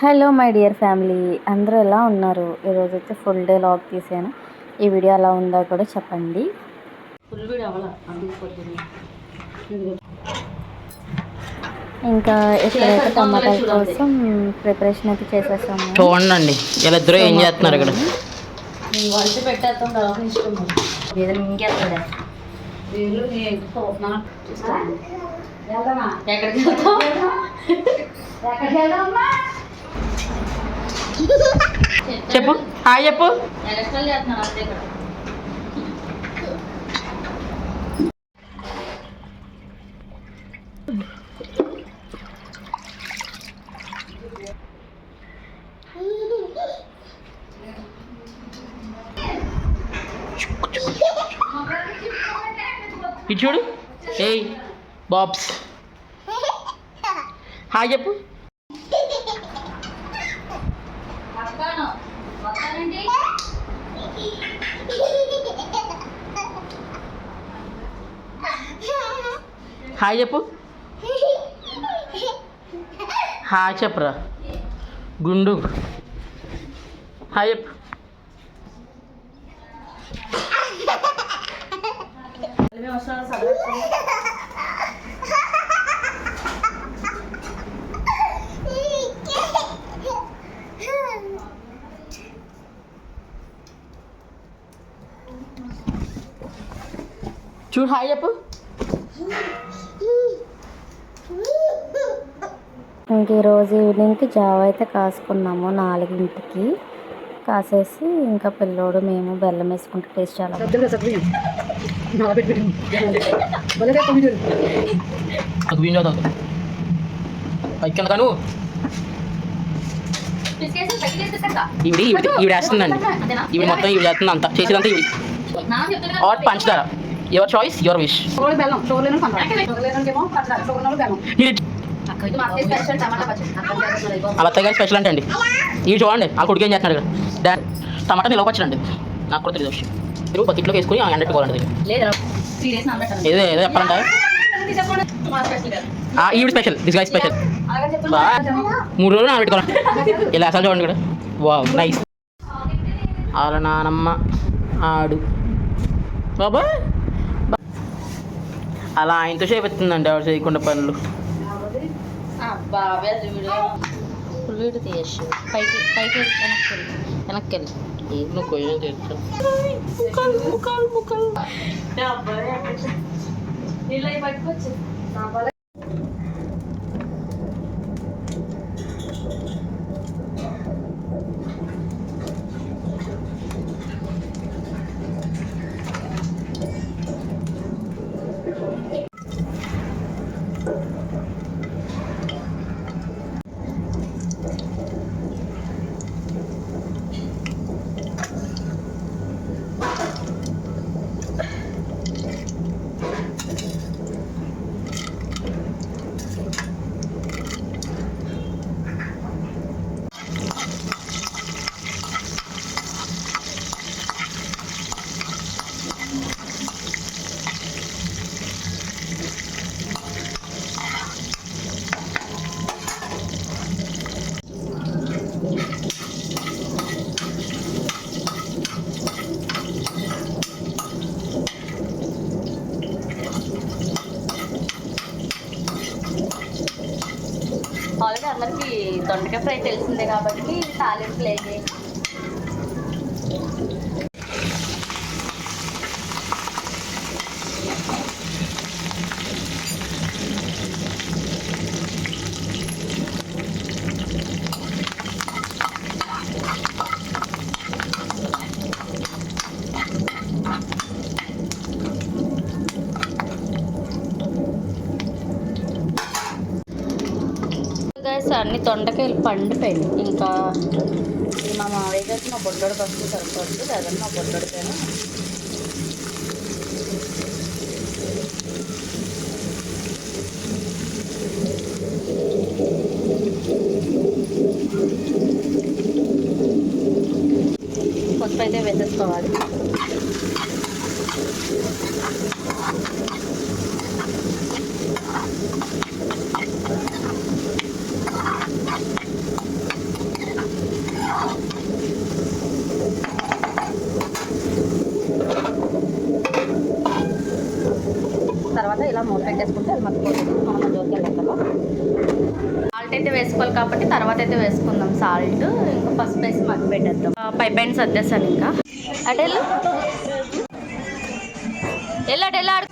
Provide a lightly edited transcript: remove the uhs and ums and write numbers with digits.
Hello my dear family, అందరూ ఎలా ఉన్నారు? ఈరోజైతే ఫుల్ డే లాగ్ తీసాను. ఈ వీడియో ఎలా ఉందో కూడా చెప్పండి. ఇంకా ఇక్కడైతే టమాటాల కోసం ప్రిపరేషన్ అయితే చేసేసాము. చూడండి ఇలా ఇద్దరు ఏం చేస్తున్నారు ఇక్కడ. వలస పెట్టేస్తాం తర్వాత ఇష్టం ఏదైనా ఇంకేస్తాడా ఎక్కడికి చెప్పు హాయ్ చెప్పు. ఎక్స్ట్రా చేస్తున్నాను అంతే ఇక్కడ. ఇటు చూడు. ఏయ్ బాబ్స్ హాయ్ చెప్పు. హాయ్ చెప్పు. హాయ్ చెప్పరా గుండు. హాయ్ చెప్పు. చూడు హాయ్ చెప్పు. ఇంక ఈరోజు ఈవినింగ్కి జావ అయితే కాసుకున్నాము 4ంటికి కాసేసి ఇంకా పిల్లోడు మేము బెల్లం వేసుకుంటే టేస్ట్ చాలా ఈవిడ వేస్తుందండి. ఈవిడ మొత్తం ఈవిడ చేస్తుంది అంతా చేసేదంతా ఈవిడ. ఆర్ పంచదార యువర్ చాయిస్ యువర్ విష్. అలా అత్తయ్య గారి స్పెషల్ అంటే అండి ఇవి చూడండి. ఆ కొడుకు ఏం చేస్తున్నాడు ఇక్కడ. టమాటా నిలవ పచ్చడండి. నాకు కూడా తెలియదు విషయం. మీరు బకెట్లోకి వేసుకుని ఎండట్టుకోవాలండి. ఏదో ఏదో చెప్పాలంట. ఈవిడ స్పెషల్ దిస్ గాయ్ స్పెషల్. 3 రోజులు నానబెట్టుకోవాలి. ఇలా అసలు చూడండి ఇక్కడ. Wow nice. వాళ్ళ నానమ్మ ఆడు బాబా అలా ఆయనతో చేపిస్తుందండి ఆవిడ చేయకుండా పనులు. వీడు తీయచ్చు పైకి పైకి వెనక్కి వెళ్ళి నువ్వు కొంచెం తెలుసు. పట్టుకోవచ్చు. ఆల్రెడీ అందరికి దొండకాయ ఫ్రై తెలిసిందే కాబట్టి తాలింపు లేదు. అన్ని దొండకాయలు పండిపోయింది. ఇంకా మా మామయ్య గారికి మా బొడ్డోడికి వస్తే సరిపోతుంది. లేదంటే మా బొడ్డోడికైనా పసుపు అయితే వేసేసుకోవాలి. అలా మూత పెట్టేసుకుంటే అది మర్చిపోతుంది. మనం జోలికి వెళ్ళాం కదా. సాల్ట్ అయితే వేసుకోవాలి కాబట్టి తర్వాత అయితే వేసుకుందాం సాల్ట్. ఇంకా పసుపు వేసి మగ్గి పెట్టేద్దాం. పైన సర్దేస్తాను ఇంకా. అటు వెళ్ళు ఆడు.